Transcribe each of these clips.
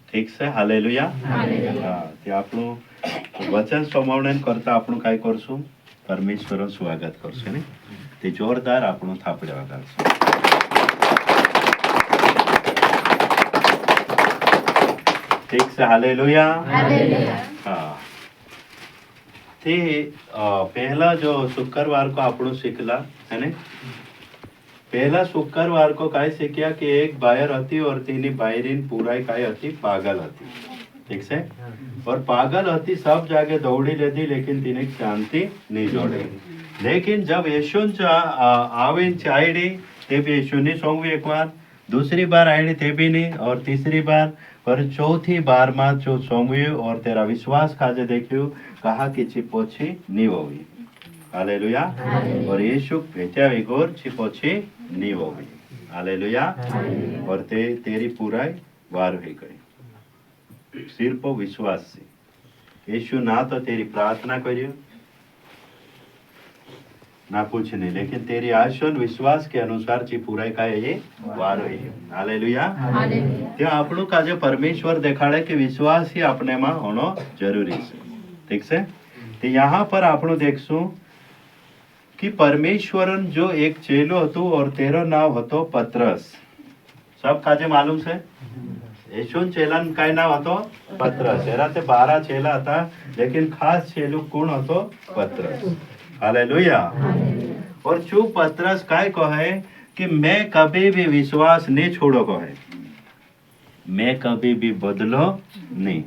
ઠીક છે, હાલેલુયા. હા, તે આપણું વચન સમાવણ કરતા આપણું કાંઈ કરશું, પરમેશ્વરનું સ્વાગત કરશે ને તે જોરદાર આપણું થાપડે વગાડશું. ઠીક છે, હાલેલુયા. हाँ, ते पहला जो शुक्रवार को આપણું શીખલા है ने पहला शुक्रवार को काय શીખ્યા कि एक बायर હતી और તેની બાયરીન પુરાઈ काय હતી, पागल હતી. ठीक છે, और पागल હતી, सब जागे दौड़ी लेती लेकिन तिने शांति नहीं जोड़ी. लेकिन जब यीशु आवे चायडी ते भी यीशु ने सोंगी एक बार, दूसरी बार आईडी ते भी नहीं, और तीसरी बार, पर चौथी बार में जो सोंगी और तेरा विश्वास काजे देखियो, कहा कि चिपोची नहीं होगी. हालेलुया. और यीशु भेजा विगोर चिपोची नहीं होगी. हालेलुया. और तेरी पुराई वार हो गई सिर्फ विश्वास से. यीशु ना तो तेरी प्रार्थना करियो ना कुछ नहीं, लेकिन तेरी आशा विश्वास के अनुसार ची पूरा का ये वार हुई. हालेलुया. ત્યાં આપણું કાજે પરમેશ્વર દેખાડે કે વિશ્વાસ ही अपने में होनो जरूरी है. ठीक है, तो यहाँ पर આપણું देखશું कि परमेश्वरन जो एक चेलो હતો और तेरो नाम હતો पत्रस. सब काजे मालूम છે? यीशुन चेलन काय नाम હતો? पत्रस. एरा ते 12 चेला હતા, लेकिन खास चेलो कोण હતો? पत्रस. हालेलुया. और चू पत्रस काय कहे कि मैं कभी भी विश्वास नहीं छोड़ो कहे, मैं कभी भी बदलो नहीं,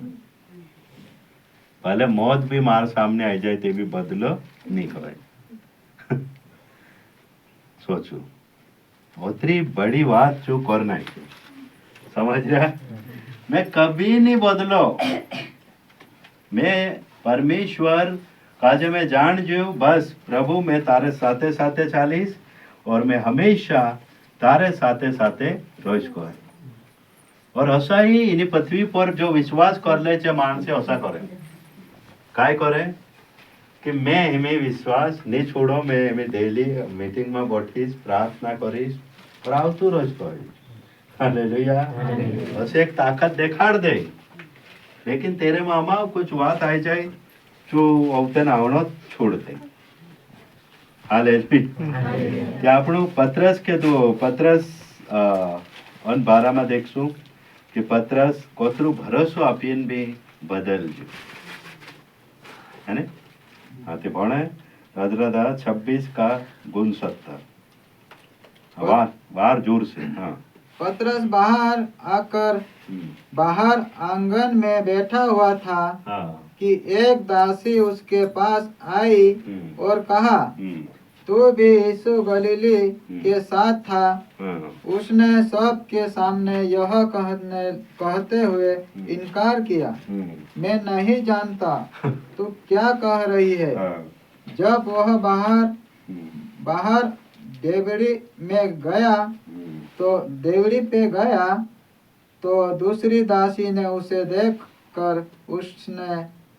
भले मौत भी मार सामने आ जाए ते भी बदलो नहीं कहे. सोचो उतरी बड़ी बात जो करना है, समझ रहा? मैं कभी नहीं बदलो, मैं परमेश्वर काजे में जान जो बस प्रभु मैं तारे साथे साथे चालीस और मैं हमेशा तारे साथे साथे रोज को है. और ऐसा ही इन पृथ्वी पर जो विश्वास कर ले चे मानस ऐसा करे, काय करे कि मैं हमें विश्वास नहीं छोड़ो, मैं हमें डेली मीटिंग में बैठीस, प्रार्थना करीश और आवतु रोज करीश. हालेलुया. ऐसे एक ताकत देखाड़ दे, लेकिन तेरे मामा कुछ बात आ जाए जो अवतन आवनो छोड़ दे. हालेलुया. ત્યાં આપણું પત્રસ કે તો પત્રસ અન 12 માં देखશું कि पत्रस कोतरू भरोसो આપીને બી બદલજો, है ने? हाँ, ते भणे राजराधा 26 का गुण 70 बाहर जोर से. हाँ, पतरस बाहर आकर बाहर आंगन में बैठा हुआ था. हाँ, कि एक दासी उसके पास आई और कहा, तू भी यीशु गलीली के साथ था. उसने सब के सामने यह कहते हुए इनकार किया, मैं नहीं जानता तू क्या कह रही है. जब वह बाहर देवड़ी में गया देवड़ी पे गया तो दूसरी दासी ने उसे देखकर उसने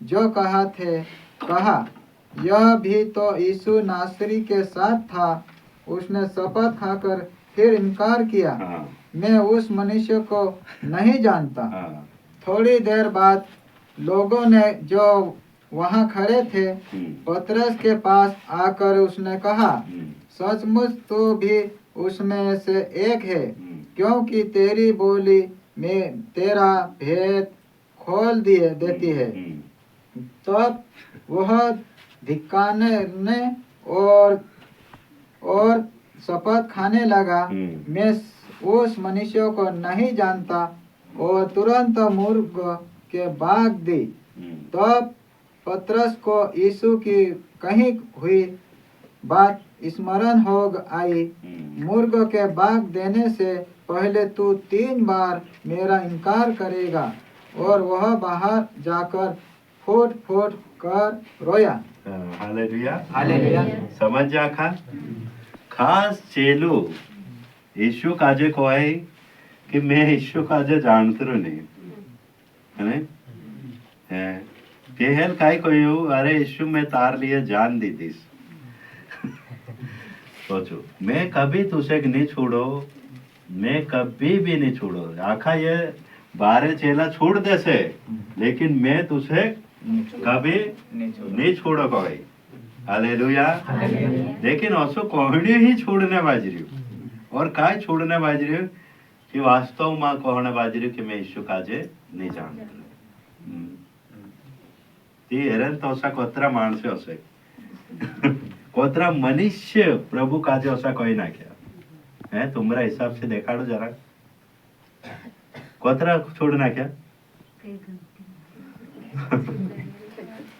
जो कहा यह भी तो यीशु नासरी के साथ था. उसने शपथ खाकर फिर इनकार किया, मैं उस मनुष्य को नहीं जानता. थोड़ी देर बाद लोगों ने जो वहाँ खड़े थे पतरस के पास आकर उसने कहा, सचमुच तू भी उसमें से एक है, क्योंकि तेरी बोली में तेरा भेद खोल देती है. तब वह धिक्कारने और शपथ खाने लगा, मैं उस मनुष्य को नहीं जानता, और तुरंत मुर्ग के भाग दी. तब पतरस को यीशु की कही हुई बात स्मरण हो आई, मुर्ग के भाग देने से पहले तू 3 बार मेरा इनकार करेगा. और वह बाहर जाकर फूट फूट कर रोया. हालेलुया. हालेलुया. समझ जा खास चेलू यीशु काजे कहे कि मैं यीशु काजे जानतो नहीं, है ने? केहल काय कहू, अरे यीशु मैं तार लिए जान दी थी. सोचो, मैं कभी तुझे नहीं छोड़ो, मैं कभी भी नहीं छोड़ो. आखा ये बारे चेला छोड़ देसे लेकिन मैं तुझे कभी नहीं छोड़ो भाई। हालेलुया। लेकिन असो कहने ही छोड़ने बाजरी और काय छोड़ने बाजरी कि वास्तव में कहने बाजरी कि मैं यीशु काजे नहीं जानता। ती हेरन तो असा कोतरा माणसे असे कोतरा मनुष्य प्रभु काजे असा कही नाख्या है। तुम्हारा हिसाब से देखाड़ो जरा कोतरा छोड़ नाख्या।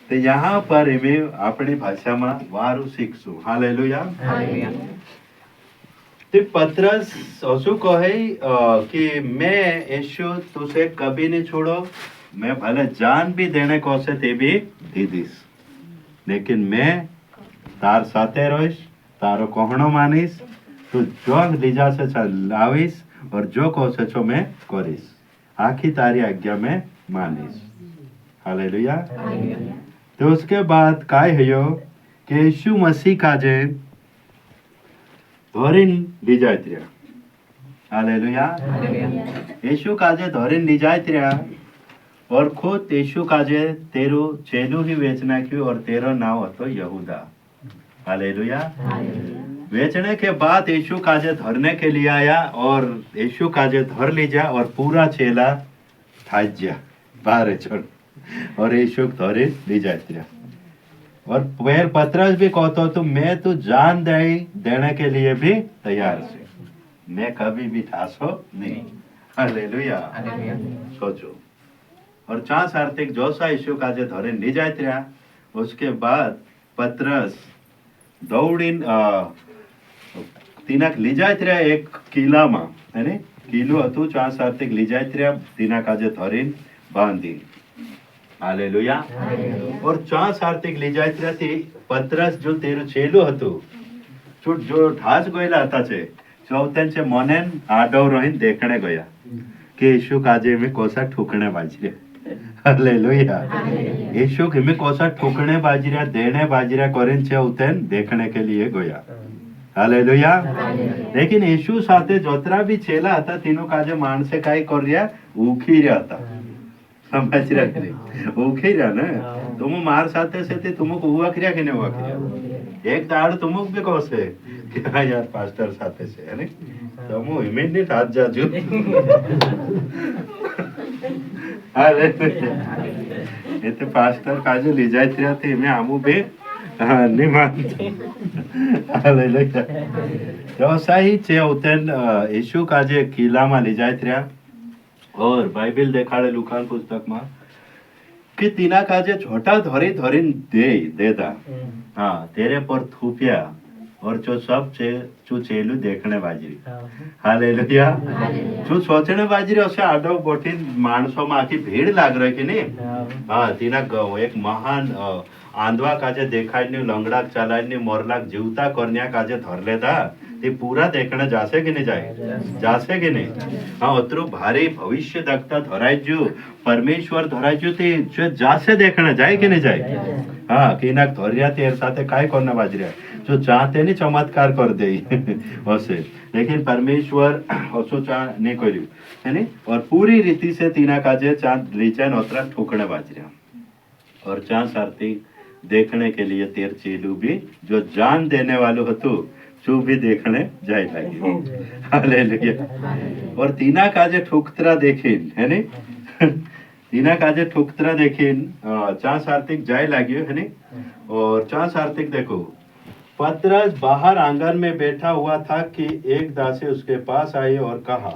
तो यहाँ पर मैं अपनी भाषा में वारू सीखसू। हालेलुया। तो पतरस असु कहे कि मैं यीशु तुझे कभी नहीं छोड़ो, मैं भले जान भी देने को से ते भी दीदीस, लेकिन मैं तार साथे रहीश, तारो कहणो मानीश, तू जो लीजा से लावीश और जो कहो से छो मैं करीश, आखी तारी आज्ञा में मानीश। हालेलुया। तो उसके बाद काय हयो कि यीशु मसीह काजे धोरीन लीजायत्रिया। हालेलुया। यीशु काजे धोरीन लीजायत्रिया और खुद यीशु काजे तेरू चेलू ही वेचना क्यों और तेरा नाम હતો यहूदा। हालेलुया। बेचने के बाद यीशु काजे धरने के लिए आया और यीशु काजे धर लीजा और पूरा चेला थाज्या बाहर चढ़ और यीशु धरे लीजायत्रिया। और फिर पतरस भी कहता तो मैं तो जान देने के लिए भी तैयार से, मैं कभी भी ठासो नहीं। हालेलुया। सोचो और चांस आर्थिक जोसा यीशु काजे धरे लीजायत्रिया। उसके बाद पतरस दौड़ीन तीनाक लीजायत्रिया एक किला में है ने किलो હતું ચાર સાર્થિક લીજાયત્રિયા तीना काजे धरीन बांधी। हालेलुया। और चार सार्थिक લીજાયત્રિયા थी पतरस जो तेरू चेलो હતું जो ढास गोयला હતા છે जो त्यांचे मनेन आडव रहीन देखने गया कि यीशु काजे में कोसा ठुकणे बाजरे। हालेलुया। यीशु के में कोसा ठुकणे बाजरिया देने बाजरिया करेन छे उतेन देखने के लिए गया। हालेलुया। लेकिन यीशु साथे जोतरा भी चेला હતા तीनों काजे माणसे काय કર્યા ऊखी રહ્યા હતા। समझ रहा कि नहीं? ऊखी રહ્યા ને तुम मार साथे से ते तुमको हुआ क्रिया कि नहीं हुआ क्रिया एक दाड़ तुमको भी कहो से कि हाँ यार पास्टर साथे से है नहीं तुम इमीडिएट हाथ जाजू। हालेलुया। ये तो पास्टर काजे લીજાયત્રિયા थी मैं आमू भी नहीं मानता। हालेलुया। तो सही छे उतेन यीशु काजे किला में લીજાયત્રિયા और बाइबल देखाड़े लुकान पुस्तक में कि तीना काजे छोटा धोरी धोरीन देदा हाँ तेरे पर थूपिया और जो सब चू चेलू देखने बाजरी। हालेलुया। जो सोचने बाजरी उसे आडो बोटीन माणसों में आखी भीड़ लाग रही कि नहीं। हाँ तीना एक महान आंधवा काजे देखाड़नी लंगड़ा चलाड़नी मोरलाक जीवता करनिया काजे धर लेदा ते पूरा देखने जासे कि नहीं जाए जासे कि नहीं। हाँ अतरू भारी भविष्य दखता धरायजू परमेश्वर धरायजू ते जो जासे देखने जाए कि नहीं जाए। हाँ कि ना धरिया तेर साथे काय करना बाजरिया जो चाहते नहीं चमत्कार कर दे वैसे लेकिन परमेश्वर असो चा नहीं कर्यु है नहीं और पूरी रीति से तीना काजे चांद लीचन ओतरा ठोकने बाजरिया और चांद सारती देखने के लिए तेर चेलू भी जो जान देने वालों हतु जो भी देखने जाए लगे। हालेलुया। और तीना काजे ठुकतरा देखीन है नहीं तीना काजे ठुकतरा देखीन चार सार्थिक जाए लगे है नहीं। और चार सार्थिक देखो पतरस बाहर आंगन में बैठा हुआ था कि एक दासी उसके पास आई और कहा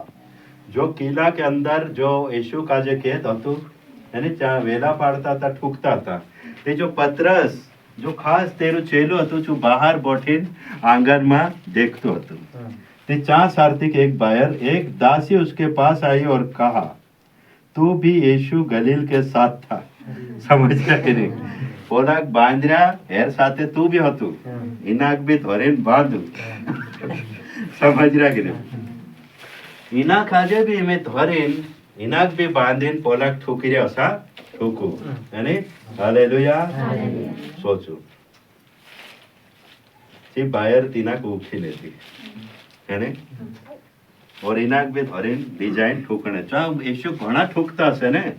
जो किला के अंदर जो यीशु काजे कैद हतु है नहीं चाहे वेला पाड़ता था ठुकता था ते जो पतरस जो खास तेरू चेलो हतु जो बाहर बैठीन आंगन में देखतो हतु ते चार सार्थिक एक बायर एक दासी उसके पास आई और कहा तू भी यीशु गलील के साथ था। समझ गया कि नहीं पोलाक बांधरा हेर साथे तू भी हतु इनाक भी धोरीन बांधू। समझ रहा कि नहीं इना काजे भी में धोरीन इनाक भी बांधीन पोलाक ठुकरी असा ठुकू है नहीं। हालेलुया। सोचो ती बायर तीना उठी लेती है नहीं और इनाक भी धरीन डिजाइन ठोकने चा यीशु घणा ठोकता हसे ने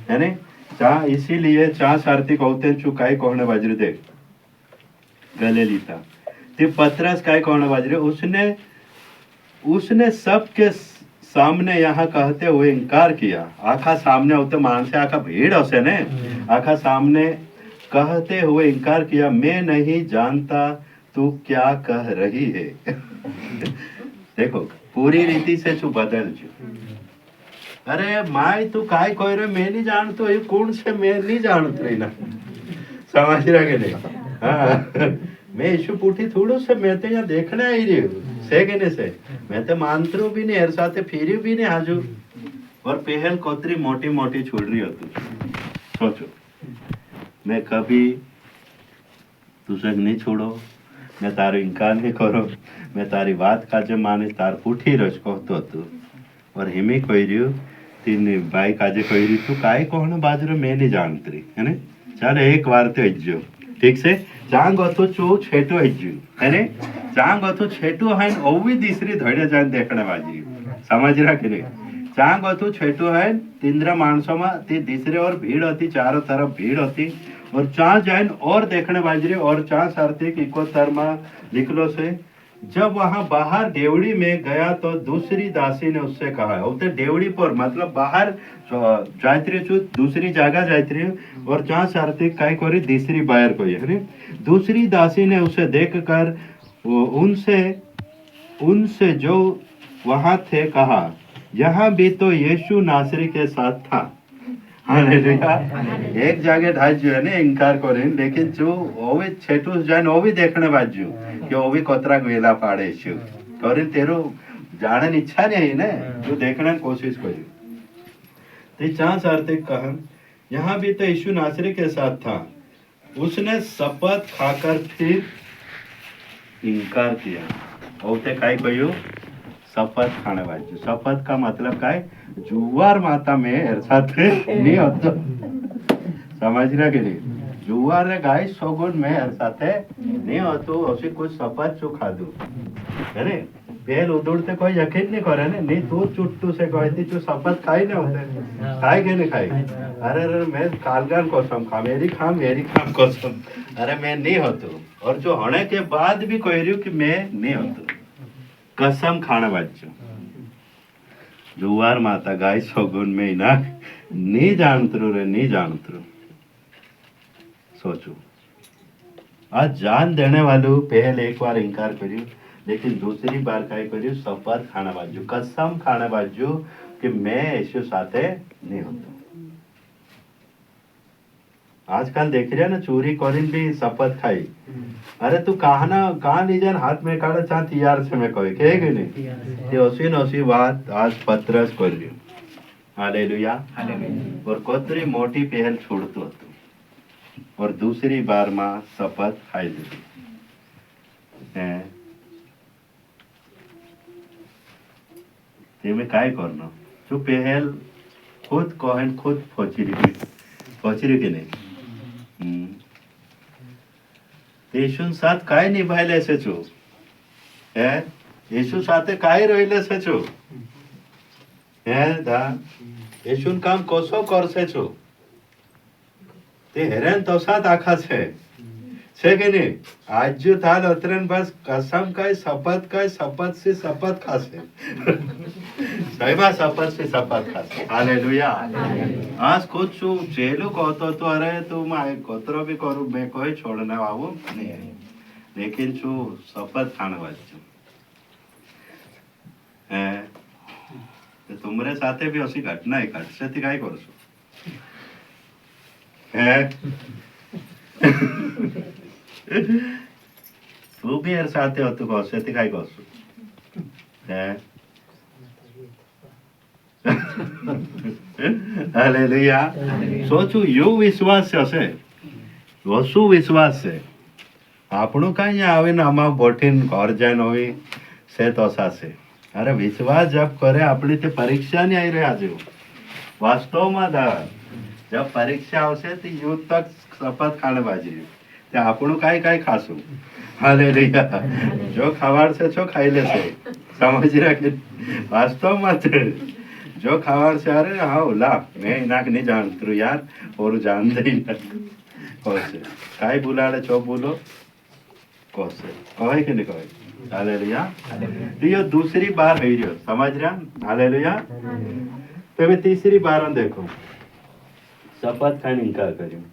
है ने चा इसीलिए चा सारती कहते छु काय कहने बाजरे देख गले लीता ते पतरस काय कहने बाजरे उसने सबके सामने यहाँ कहते हुए इनकार किया आखा सामने होते मानसे आखा भीड़ हसे ने आखा सामने कहते हुए इनकार किया मैं नहीं जानता तू क्या कह रही है देखो पूरी रीति से तू बदल जो अरे माय तू काय कह रहे मैं नहीं जानतो ये कौन से मैं नहीं जानत रही ना समझ रहा के नहीं हाँ मैं यीशु पूठी थोड़ो से मैं तो यहाँ देखने आई रही हूँ से कहने से मैं तो मानतरू भी नहीं हर साथे फिरी भी नहीं आजू और पहल कोतरी मोटी मोटी छोड़ रही हो तू सोचो मैं कभी तुझे नहीं छोड़ो मैं तारो इनकार नहीं करो मैं तारी बात काजे माने तार पूठी रच कहतो तू और हिमी कह रही हूँ तीन बाई काजे कह रही तू काय कहने बाजरो मैं नहीं जानती है ना चल एक बार तो इज्जो ठीक से चांग अथो चो छेटो इज्जू है ने चांग अथो छेटो है ओवी तीसरी धड़े जान देखने बाजी समझ रहा कि नहीं चांग अथो छेटो है तीसरा मानसों में ती तीसरे और भीड़ होती चारों तरफ भीड़ होती और चाह जाइन और देखने बाजरे और चाह सार्थिक इकोत्तर में निकलो से जब वहां बाहर डेवड़ी में गया तो दूसरी दासी ने उससे कहा उते डेवड़ी पर मतलब बाहर जायत्री छु दूसरी जगह जायत्री और जहाँ सार्थिक काय करी तीसरी बाहर कोई है दूसरी दासी ने उसे देखकर उनसे जो वहां थे कहा यहाँ भी तो यीशु नासरी के साथ था हालेलुया एक जगह ढाई जो है ना इनकार करें लेकिन जो वो भी छेटू जान वो भी देखने बाजू कि वो भी कोतरा वेला पाड़े छू करें तेरो जाने इच्छा नहीं है ना जो देखने की कोशिश करी ते चांस अर्थे कहा यहाँ भी तो यीशु नासरी के साथ था उसने शपथ खाकर फिर इनकार किया और ते काय कहो शपथ खाने बाजू शपथ का मतलब काय जुवार माता में साथे नहीं होता समझ रहा कि नहीं जुवार रे गाय सोगुन में साथे नहीं होतो उसे कुछ शपथ चो खादू है ने बेल उदुड़ते कोई यकीन नहीं करे ने नहीं तू चुट्टू से कहती तू शपथ खाई ना होते खाई के नहीं खाई अरे मैं कालगान कसम खा मेरी खाम कसम अरे मैं नहीं होतो और जो होने के बाद भी कह रही हूँ कि मैं नहीं होतो कसम खाना बच्चों जुवार माता गाय सोगुन में ना नहीं जानतरू रे नहीं जानतरू सोचो आज जान देने वालों पहले एक बार इनकार करियो लेकिन दूसरी बार काय करियो शपथ खाना बाजू कसम खाना बाजू कि मैं यीशु साथे नहीं होता आजकल देख रहे ना चोरी करीन भी शपथ खाई अरे तू कहा लीजन हाथ में काढ़ा चाह तैयार से मैं कहे कि नहीं ये ओसी बात आज पत्रस कर रही हालेलुया और कोतरी मोटी पहल छोड़तो और दूसरी बार मां शपथ खाई ली में काय करना जो पहल खुद कहन खुद पहुंची की नहीं यीशु साथ काय निभायले से छो है यीशु साथे काय रहिले से छो है दा यीशु काम कोसो कर से छो ते हेरन तो साथ आखा छे के नहीं आज जो था उतरन बस कसम काय शपथ से शपथ खासे साहिबा शपथ से शपथ खासे हालेलुया आज कुछ जेलू कहतो तो अरे तू मैं कोतरो भी करू मैं कोई छोड़ने वावो नहीं लेकिन छु शपथ खाने वाचू तो तुमरे साथे भी ऐसी घटना है घटसे थी काय करसो तू भी यार साथे हो तू घसे थी काय करसो हालेलुया सोचू यो विश्वास हसे वसु विश्वास है આપણું કઈ આવે ને આમાં બોટીન ઘર જાય હોવી છે તો સાસે અરે વિશ્વાસ જબ કરે આપણી તે પરીક્ષા નહીં આવી રહ્યા જેવું વાસ્તવમાં જબ પરીક્ષા આવશે તો યુદ્ધ તક શપથ ખાને બાજી તે આપણું કાંઈ કાંઈ ખાશું હાલેલુયા જો ખાવાડશે છો ખાઈ લેશે समझ रहा कि वास्तव मत जो खावाड़ से अरे हाँ ला मैं इनाक नहीं जानती हूँ यार और जानते ही नहीं कौसे काय बुलाड़े चो बोलो कौसे कहे कि नहीं कहे हालेलुया तो ये दूसरी बार है जो समझ रहा हालेलुया तो मैं तीसरी बार देखो शपथ खाने इनकार करियो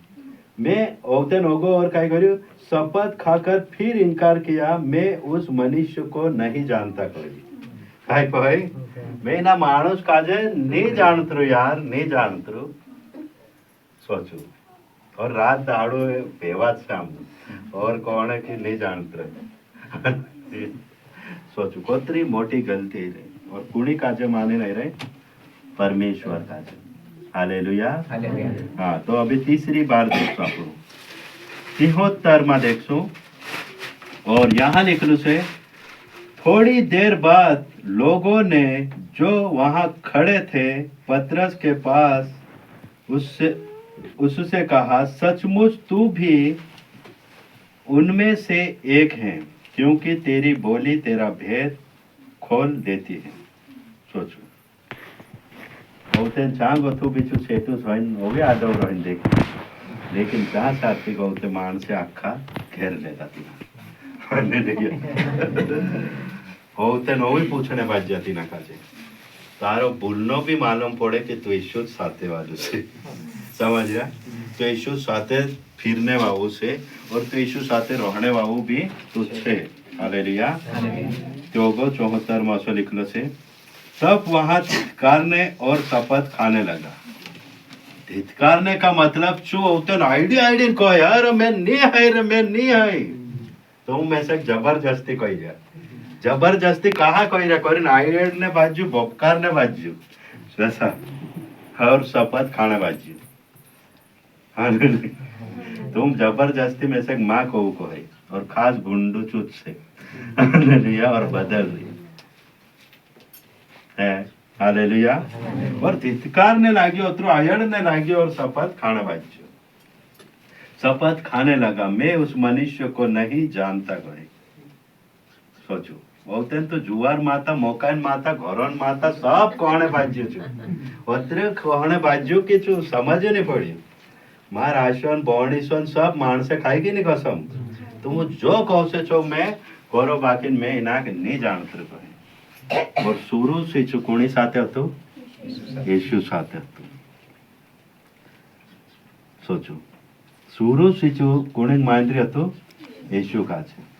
मैं औतन होगो और काय करियो शपथ खाकर फिर इनकार किया मैं उस मनुष्य को नहीं जानता कोई काय कोई मैं ना मानुष काजे नहीं जानत रो यार नहीं जानत रो सोचो और रात दाड़ो बेवाद शाम और कौन है कि नहीं जानत रहे सोचो कोतरी मोटी गलती है और कुणी काजे माने नहीं रहे परमेश्वर काजे हालेलुया हाँ तो अभी तीसरी बार देखो आप 73 में देखो और यहाँ लिखलू से थोड़ी देर बाद लोगों ने जो वहां खड़े थे पतरस के पास उससे कहा सचमुच तू भी उनमें से एक है क्योंकि तेरी बोली तेरा भेद खोल देती है सोचो बहुते चांग तू बीचू सेतु सोइन हो गया आदो रोइन देख लेकिन जहाँ साथी बहुते मान से आखा घेर लेता थी बहुते नो भी पूछने बाज जाती ना काजे तारो बोलनो भी मालूम पड़े कि तू ईश्वर साथे वालों से समझ रहा तो ईश्वर साथे फिरने वालों से और तो ईश्वर साथे रहने वालों भी तुझसे हालेलुया त्योगो 74 में ऐसा लिखलो से तब वहां धिक्कारने और शपथ खाने लगा धिक्कारने का मतलब चू होते आइडिया को यार मैं नहीं है तो मैं से जबरदस्ती कही जा जबरदस्ती कहा कही जा करीन आइडिया ने बाजू बपकार ने बाजू वैसा और शपथ खाने बाजू तुम जबरदस्ती में से माँ को है और खास गुंडू चुत से और बदल रही है हालेलुया और धिक्कारने लगी और आयड़ने लगी और शपथ खाने बाजू शपथ खाने लगा मैं उस मनुष्य को नहीं जानता गए सोचो बोलते तो जुआर माता मोकान माता घरोन माता सब कहने बाजू छू अत्र कहने बाजू के छू समझ नहीं पड़ी मार आशन बौणीसन सब मानसे खाएगी नहीं कसम तुम जो कहो से छो मैं करो बाकी मैं इनाक नहीं जानत कहे और शुरू से छू कोणी साथे हतो यीशु साथे हतो सोचो शुरू से छू कोणी मांद्री हतो यीशु काजे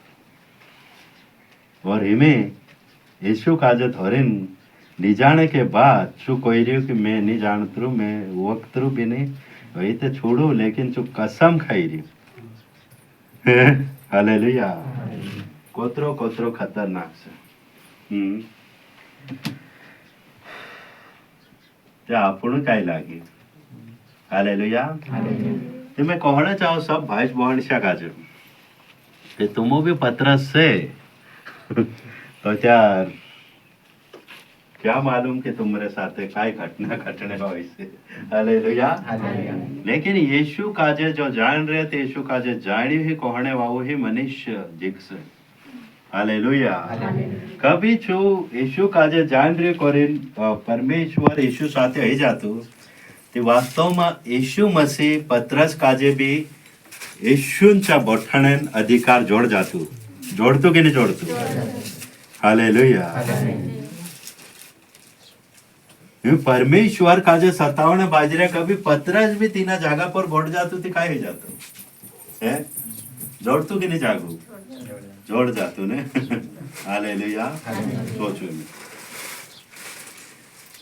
और इमें यीशु काजे धोरिन निजाने के बाद छू कह रही कि मैं नहीं जानत रू मैं वक्त रू भी नहीं वही तो छोड़ो लेकिन जो कसम खाई रही हालेलुया कोतरो कोतरो खतरनाक से ते आपण काय लागे हालेलुया ते मैं कहना चाहूँ सब भाई बहन से काजे कि तुम भी पतरस से तो यार क्या मालूम कि तुम्हारे साथ काय घटना घटने का वैसे हालेलुया लेकिन यीशु काजे जो जान रहे थे यीशु काजे जानी ही कहने वाओ ही मनुष्य जिक्स हालेलुया कभी छू यीशु काजे जान रहे करेन परमेश्वर यीशु साथे ही जातो ते वास्तव में यीशु मसीह पतरस काजे भी यीशुंचा बोठणेन अधिकार जोड़ जातो जोड़तो कि नहीं जोड़तो हालेलुया परमेश्वर काजे सतावने बाजरे कभी पतरस भी तीना जागा पर बढ़ जातो ते काय हो जातो है जोड़तो कि नहीं जागो जोड़ जातो ने हालेलुया सोचो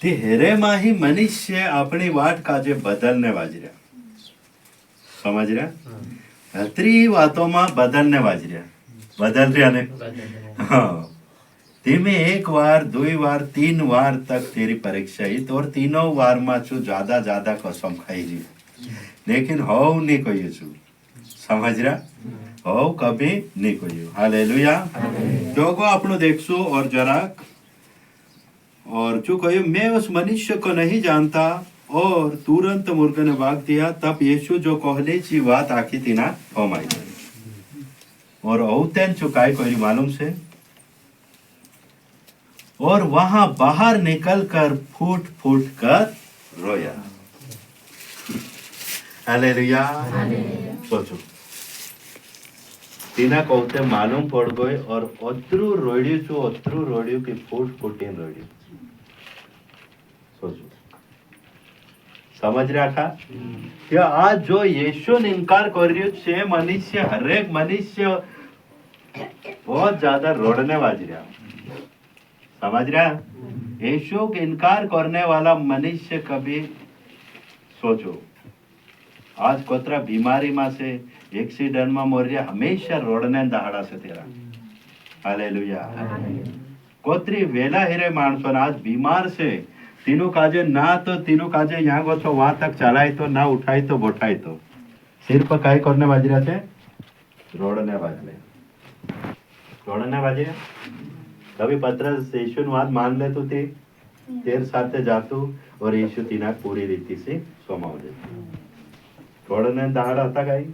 ते हेरे माही मनुष्य अपनी वाट काजे बदलने बाजरे समझ रहा हतरी वातों में बदलने बाजरे बदल रहा ने हाँ तेमें एक बार दो बार तीन बार तक तेरी परीक्षा ही तो और तीनों बार में छू ज्यादा कसम खाई रही लेकिन हो नहीं कोई छू समझ रहा हो कभी नहीं कोई हालेलुया जो को अपनो देखसो और जरा और जो कहो मैं उस मनुष्य को नहीं जानता और तुरंत मुर्ग ने भाग दिया तब यीशु जो कहले ची बात आखी थी ना हो माई और औतेन चुकाई कोई मालूम से और वहां बाहर निकलकर फूट फूट कर रोया। हालेलुया। सोचो तीना कहते मालूम पड़ गए और अत्रु रोड़ियो की फूट फूटीन रोड़ियो। सोचो समझ रहा था कि आज जो यीशु ने इनकार कर रही छे मनुष्य, हर एक मनुष्य बहुत ज्यादा रोड़ने बाज रहा। समझ रहा यीशु के इनकार करने वाला मनुष्य कभी सोचो आज कोतरा बीमारी में से एक्सीडेंट में मर रहा, हमेशा रोड़ने दहाड़ा से तेरा। हालेलुया। कोतरी वेला हेरे मानसो आज बीमार से तीनों काजे ना तो तीनों काजे यहाँ गो छो वहां तक चलाई तो ना उठाई तो बोठाई तो सिर पर काय करने बाज रहा थे रोड़ने बाज रहा। कभी पत्रस यीशु ने बात मान ले तो तेर साथे जातू और यीशु तीना पूरी रीति से सोमाव देता रोड़ने दहाड़ा था काई।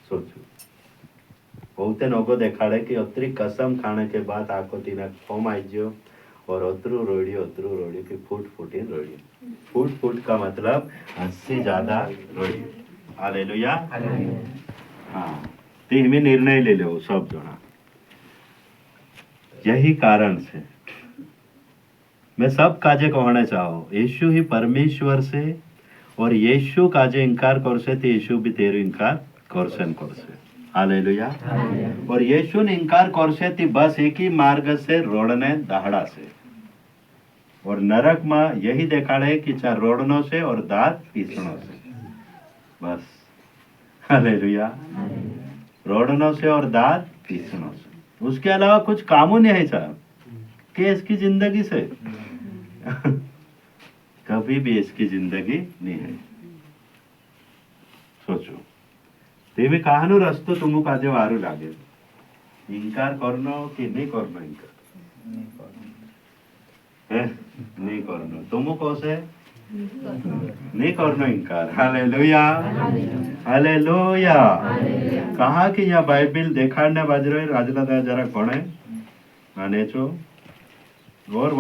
सोचो बहुते लोगों देखाड़े कि अतरी कसम खाने के बाद आको तीना फोम आई जो और अतरू रोड़ियो की फूट फूटी रोड़ियो। फूट फूट का मतलब हद ज्यादा रोड़ियो। हालेलुया। हाँ ते हमें निर्णय ले लो सब जना। यही कारण से मैं सब काजे कहना चाहो यीशु ही परमेश्वर से और यीशु काजे इनकार कर से तो यीशु भी तेरे इनकार कर से। हालेलुया। और यीशु ने इनकार कर से थी बस एक ही मार्ग से रोड़ने दहाड़ा से और नरक में यही देखाड़े कि चाहे रोड़नों से और दांत पीसनों से बस। हालेलुया। रोड़नों से और दांत पीसनों से उसके अलावा कुछ कामों नहीं है साहब कि इसकी जिंदगी से कभी भी इसकी जिंदगी नहीं है। सोचो तेवे कहानो रस्तो तुमको काजे वारू लागे इनकार करनो कि नहीं करनो इनकार नहीं करनो तुमको से नहीं करनो इनकार। हालेलुया। हालेलुया। कहा कि यहाँ बाइबिल देखाड़ने बाज रहे राजला दया जरा कोणे माने छो और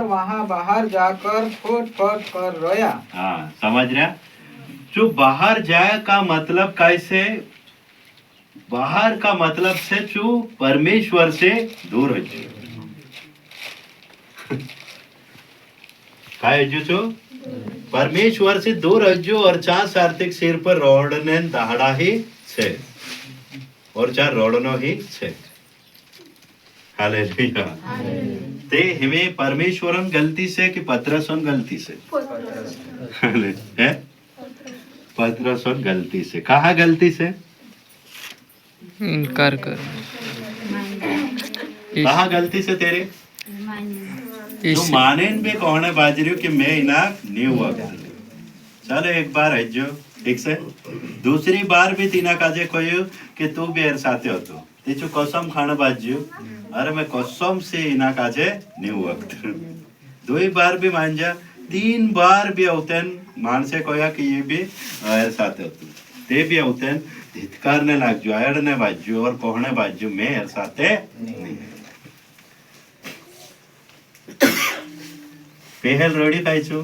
वहां बाहर जाकर फूट फूट कर रोया। हाँ समझ रहा जो बाहर जाए का मतलब कैसे बाहर का मतलब से जो परमेश्वर से दूर हो जो परमेश्वर से दूर हजो और चार सार्थिक सिर पर रोड़ने दहाड़ा ही छे और चार रोड़नो ही छे। हालेलुया। ते हमें परमेश्वरन गलती से कि पत्रसन गलती से है पत्रसन गलती से कहा गलती से इनकार कर कहा गलती से तेरे जो माने भी कहने बाज रही हो कि मैं इना नहीं हुआ चलो एक बार है जो ठीक से दूसरी बार भी तीना काजे कहो कि तू भी एर साथे होतो तेचो कसम खाना बाजू अरे मैं कसम से इना काजे नहीं हुआ दो ही बार भी मान जा तीन बार भी होतेन मान से कहा कि ये भी एर साथे होतो ते भी होतेन धिक्कारने लाग जो आयड़ने बाजू और कहने बाजू मैं एर साथे नहीं पहल रोड़ी खाई छू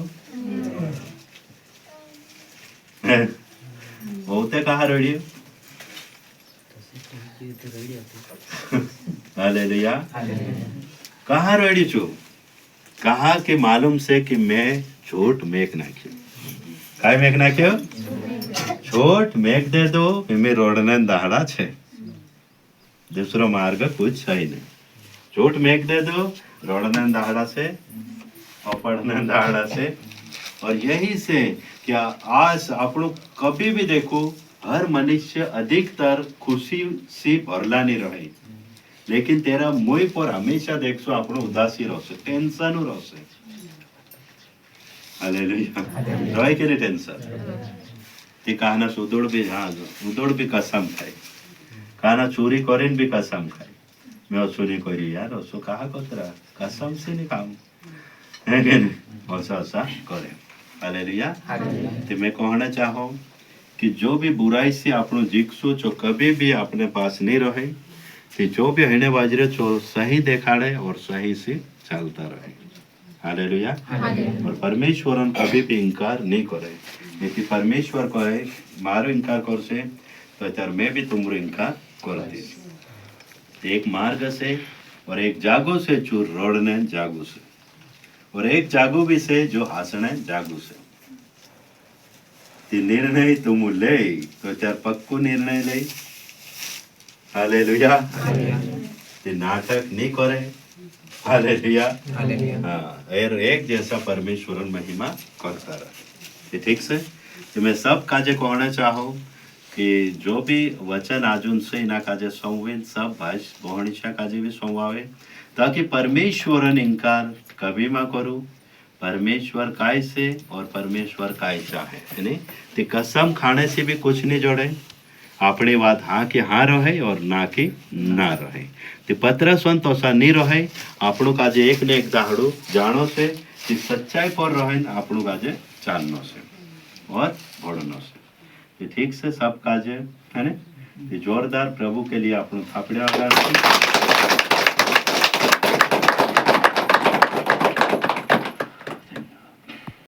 बहुते कहा रोड़ी हालेलुया कहा रोड़ी छू कहा कि मालूम से कि मैं झूठ मेक नाख्यो काय मेक नाख्यो झूठ मेक दे दो मैं रोड़ने दहाड़ा छे दूसरो मार्ग कुछ है नहीं झूठ मेक दे दो रोड़ने दहाड़ा से और पढ़ने दहाड़ा से और यही से क्या आज આપણું कभी भी देखो हर मनुष्य अधिकतर खुशी से भरला नहीं रहे लेकिन तेरा मुंह पर हमेशा देखो આપણું उदासी रहશે टेंशन रहશે। हालेलुया रहे के लिए टेंशन ते कहना सुदोड़ भी हाँ उदोड़ भी कसम खाए कहना चोरी करेन भी कसम खाए मैं असो नहीं करी यार असो कहा कोतरा कसम से नहीं काम है कि नहीं ऐसा करे। हालेलुया। तो मैं कहना चाहूँ कि जो भी बुराई से आपनो जीखसो जो कभी भी अपने पास नहीं रहे ते जो भी हने बाजरे चो सही देखाड़े और सही से चलता रहे। हालेलुया। और परमेश्वर कभी भी इनकार नहीं करे। यदि परमेश्वर कहे मारो इनकार कर से तो त्यार मैं भी तुमरो इनकार कर दीश। एक मार्ग से और एक जागो से जो रोडने जागू से और एक जागू भी से जो हासने जागू से ते निर्णय तुम ले तो त्यार पक्को निर्णय ले। हालेलुया। ते नाटक नहीं करे। हालेलुया। हाँ, और एक जैसा परमेश्वर महिमा करता रहे। ठीक से तो मैं सब काजे कहना चाहूँ कि जो भी वचन आजुन से इना काजे संवेद सब भाष बहुनिशा काजे भी संवावे ताकि परमेश्वर इनकार कभी ना करूँ। परमेश्वर काय से और परमेश्वर काय चाहे है नहीं ते कसम खाने से भी कुछ नहीं जोड़े। अपनी बात हाँ कि हाँ रहे और ना कि ना रहे। ते पत्रसवन तो सा नहीं रहे। आपणु काजे एक ने एक दाहड़ू जानो से कि सच्चाई पर रहे आपणु काजे चालनो से और भोड़नो से। ये ठीक से सब काजे है ने जोरदार प्रभु के लिए आपणु थापड़े आगार